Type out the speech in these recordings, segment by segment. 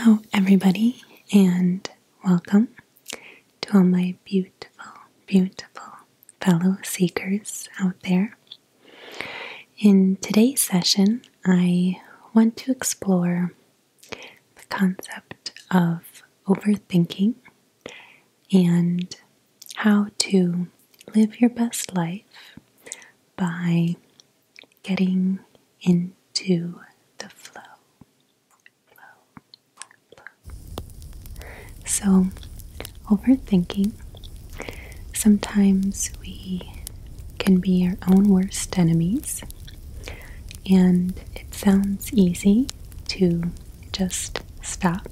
Hello, everybody, and welcome to all my beautiful, beautiful fellow seekers out there. In today's session, I want to explore the concept of overthinking and how to live your best life by getting into the flow. So, overthinking, sometimes we can be our own worst enemies, and it sounds easy to just stop,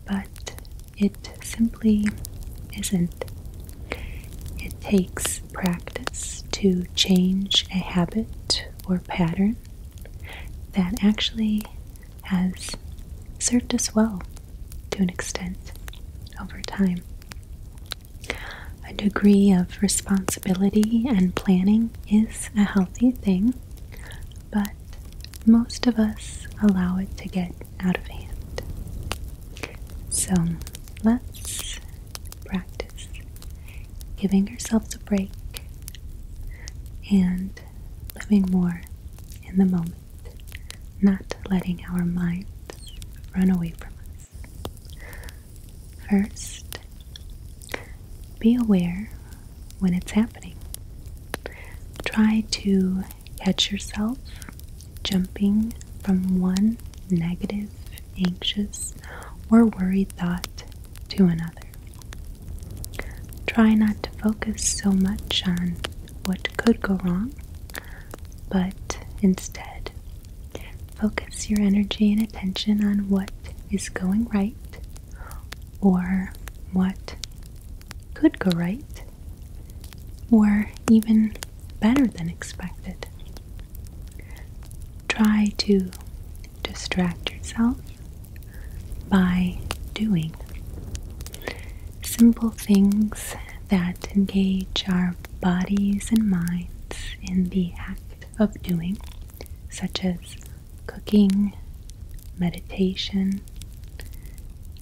but it simply isn't. It takes practice to change a habit or pattern that actually has served us well to an extent over time. A degree of responsibility and planning is a healthy thing, but most of us allow it to get out of hand. So let's practice giving ourselves a break and living more in the moment, not letting our minds run away from us. First, be aware when it's happening. Try to catch yourself jumping from one negative, anxious, or worried thought to another. Try not to focus so much on what could go wrong, but instead focus your energy and attention on what is going right or what could go right, or even better than expected. Try to distract yourself by doing simple things that engage our bodies and minds in the act of doing, such as cooking, meditation,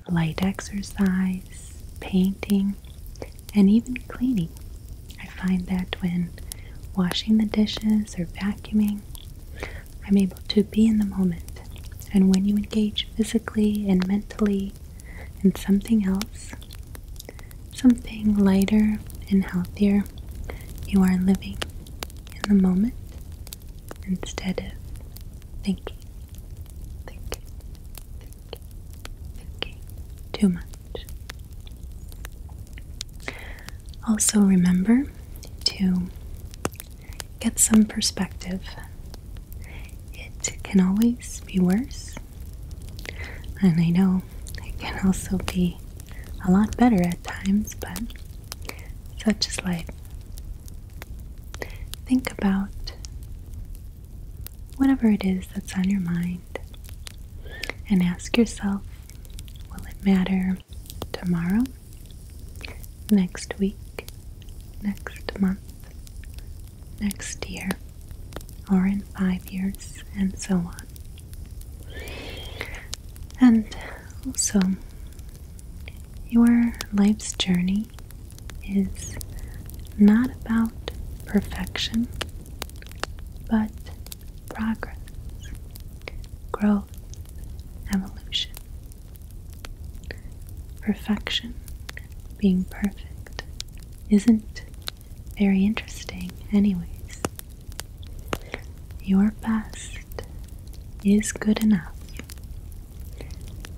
light exercise, painting, and even cleaning. I find that when washing the dishes or vacuuming, I'm able to be in the moment. And when you engage physically and mentally in something else, something lighter and healthier, you are living in the moment instead of thinking too much. Also remember to get some perspective. It can always be worse, and I know it can also be a lot better at times, but such is life. Think about whatever it is that's on your mind and ask yourself, will it matter tomorrow, next week, next month, next year, or in 5 years, and so on? And also, your life's journey is not about perfection, but progress, growth, evolution. Perfection, being perfect, isn't very interesting anyways. Your best is good enough,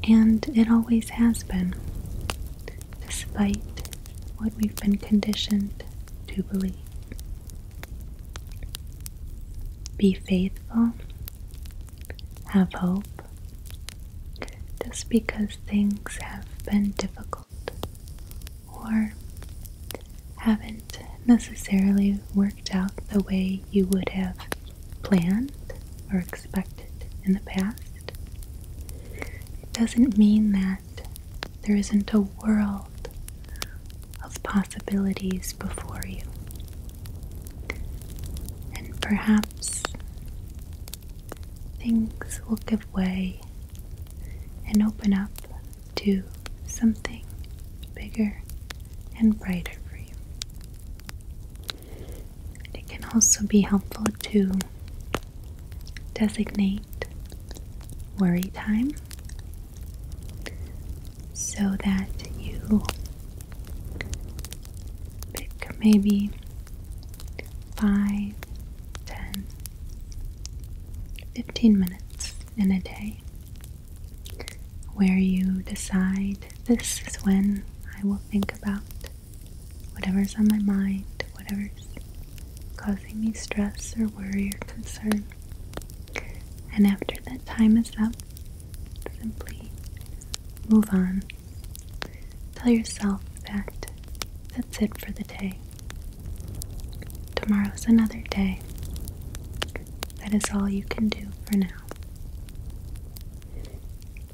and it always has been, despite what we've been conditioned to believe. Be faithful, have hope. Just because things have been difficult or haven't necessarily worked out the way you would have planned or expected in the past, it doesn't mean that there isn't a world of possibilities before you. And perhaps things will give way and open up to something bigger and brighter for you. It can also be helpful to designate worry time so that you pick maybe 5, 10, 15 minutes in a day where you decide, this is when I will think about whatever's on my mind, whatever's causing me stress or worry or concern. And after that time is up, simply move on. Tell yourself that that's it for the day. Tomorrow's another day. That is all you can do for now.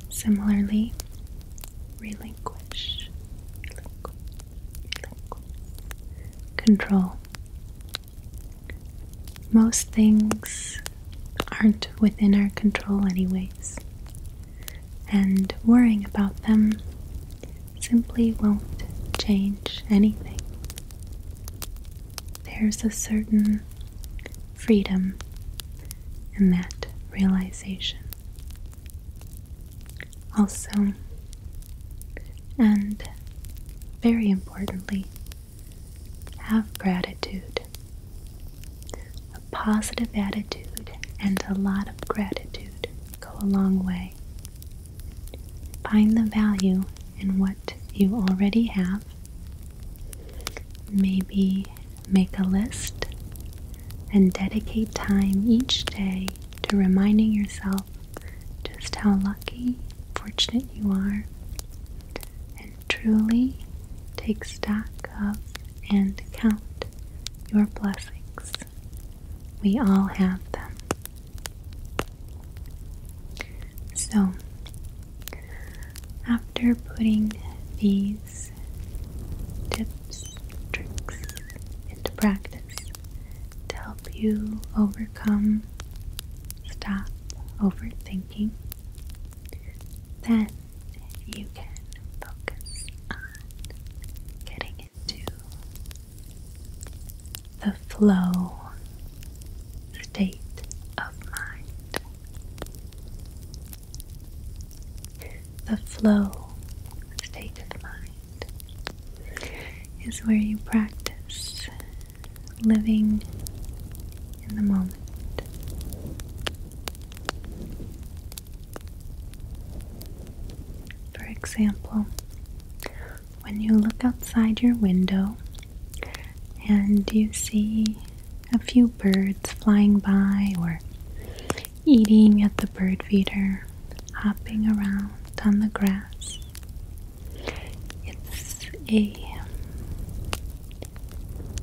Similarly, relinquish. Control. Most things aren't within our control anyways, and worrying about them simply won't change anything. There's a certain freedom in that realization. Also, and very importantly, have gratitude. A positive attitude and a lot of gratitude go a long way. Find the value in what you already have. Maybe make a list and dedicate time each day to reminding yourself just how lucky, fortunate you are, and truly take stock of and count your blessings. We all have them. So, after putting these tips, tricks into practice to help you stop overthinking, then you can focus on getting into the flow state of mind. The flow state of mind is where you practice living in the moment. For example, when you look outside your window and you see a few birds flying by or eating at the bird feeder, hopping around on the grass, it's a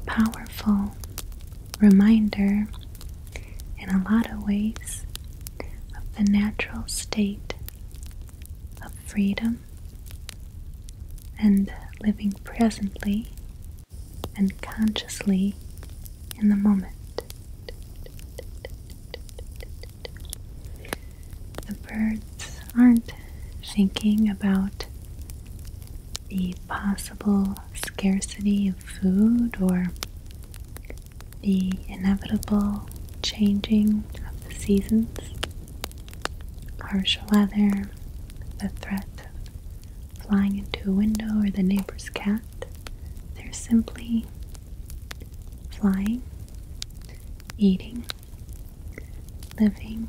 powerful reminder in a lot of ways of the natural state of freedom and living presently and consciously in the moment. The birds aren't thinking about the possible scarcity of food or the inevitable changing of the seasons, harsh weather, the threat of flying into a window or the neighbor's cat. They're simply flying, eating, living,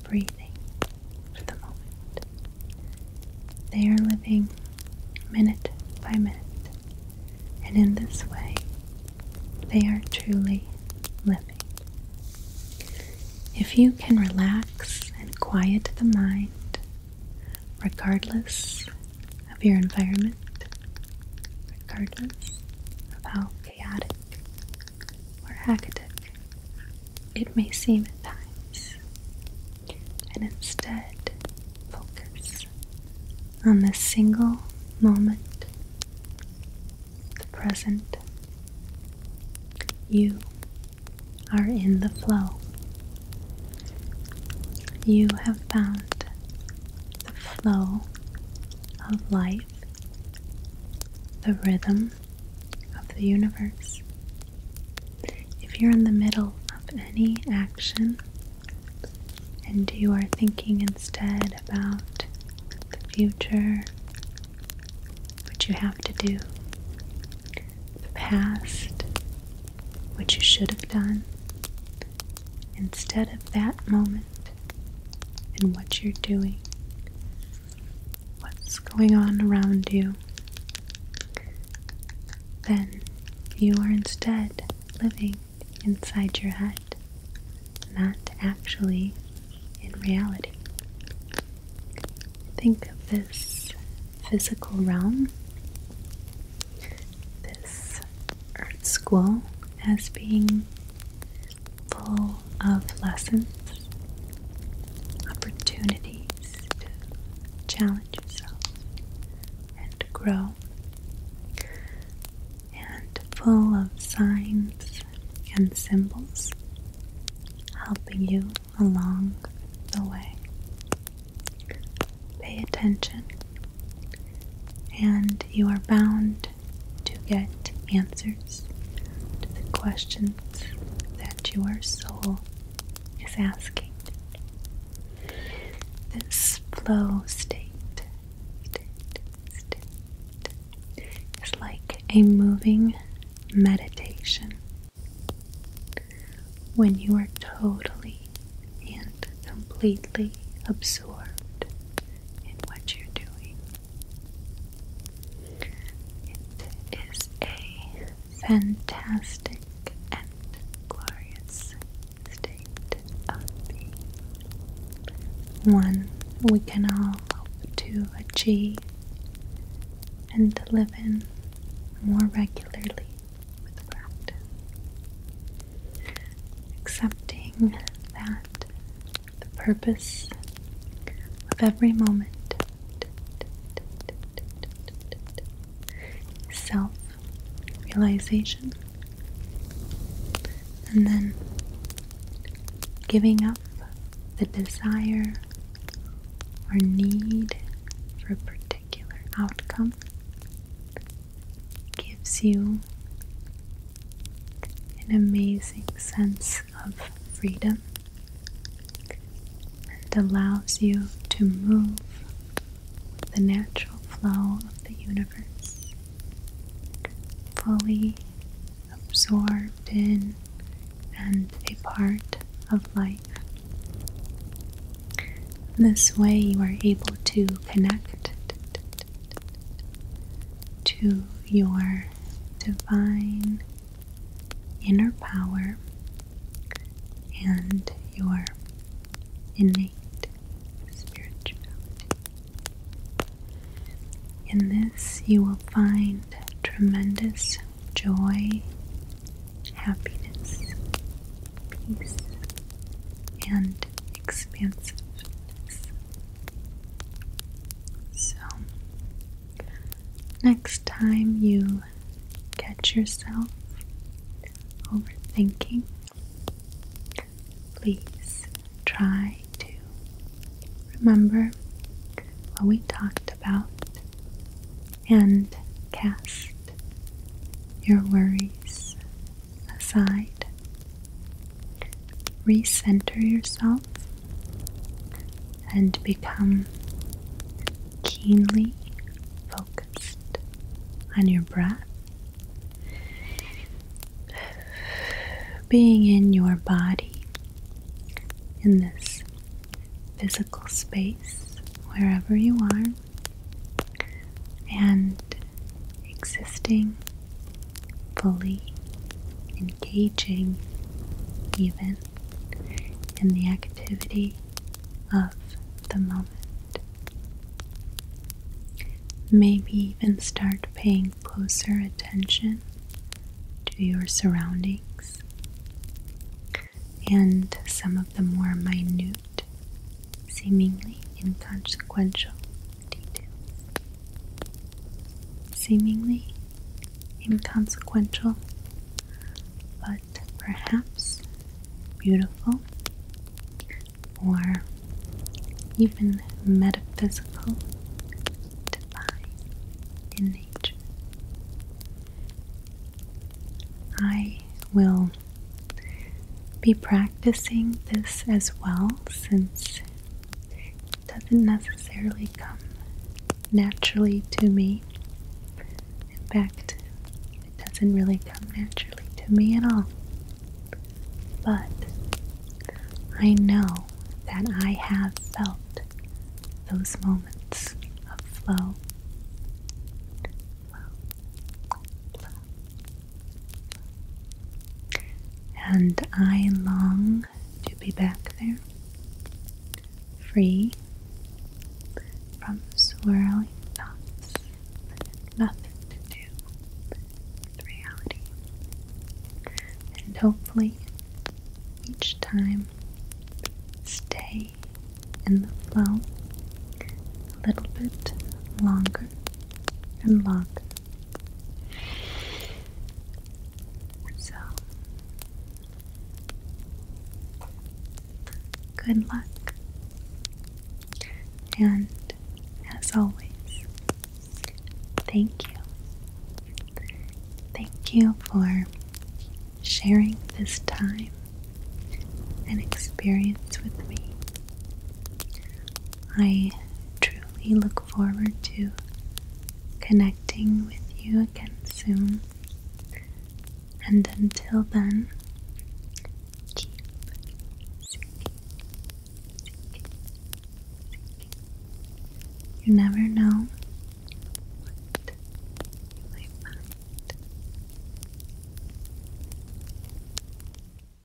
breathing for the moment. They are living minute by minute, and in this way, they are truly living. If you can relax and quiet the mind, regardless of your environment, regardless of how chaotic or hectic it may seem at times, and instead focus on the single moment, the present, you are in the flow. You have found the flow of life, the rhythm of the universe. If you're in the middle of any action and you are thinking instead about the future, what you have to do, the past, what you should have done, instead of that moment and what you're doing, what's going on around you, then you are instead living inside your head, not actually in reality. Think of this physical realm, this earth school, as being full of lessons, opportunities to challenge yourself and grow, and full of signs and symbols helping you along the way. Pay attention, and you are bound to get answers to the questions that your soul is asking. This flow state is like a moving meditation when you are totally and completely absorbed in what you're doing. It is a fantastic and glorious state of being, one we can all hope to achieve and to live in more regularly with practice. Accepting that the purpose of every moment is self-realization, and then giving up the desire or need for a particular outcome gives you an amazing sense of freedom and allows you to move with the natural flow of the universe, fully absorbed in and a part of life. This way you are able to connect to your divine inner power and your innate spirituality. In this you will find tremendous joy, happiness, peace, and expansiveness. So, next time you catch yourself overthinking, please try to remember what we talked about and cast your worries aside. Recenter yourself and become keenly focused on your breath, being in your body in this physical space wherever you are, and existing fully, engaging even in the activity of the moment. Maybe even start paying closer attention to your surroundings and some of the more minute, seemingly inconsequential details. Seemingly inconsequential, but perhaps beautiful or even metaphysical, divine in nature. I will be practicing this as well, since it doesn't necessarily come naturally to me. In fact, it doesn't really come naturally to me at all. But I know that I have felt those moments of flow, flow. And I long to be back there, free from swirling thoughts that have nothing to do with reality. And hopefully, each time, stay in the flow a little bit longer and longer. So, good luck. And as always, thank you. Thank you for sharing this time and experience with me. I truly look forward to connecting with you again soon. And until then, keep seeking, seeking, seeking. You never know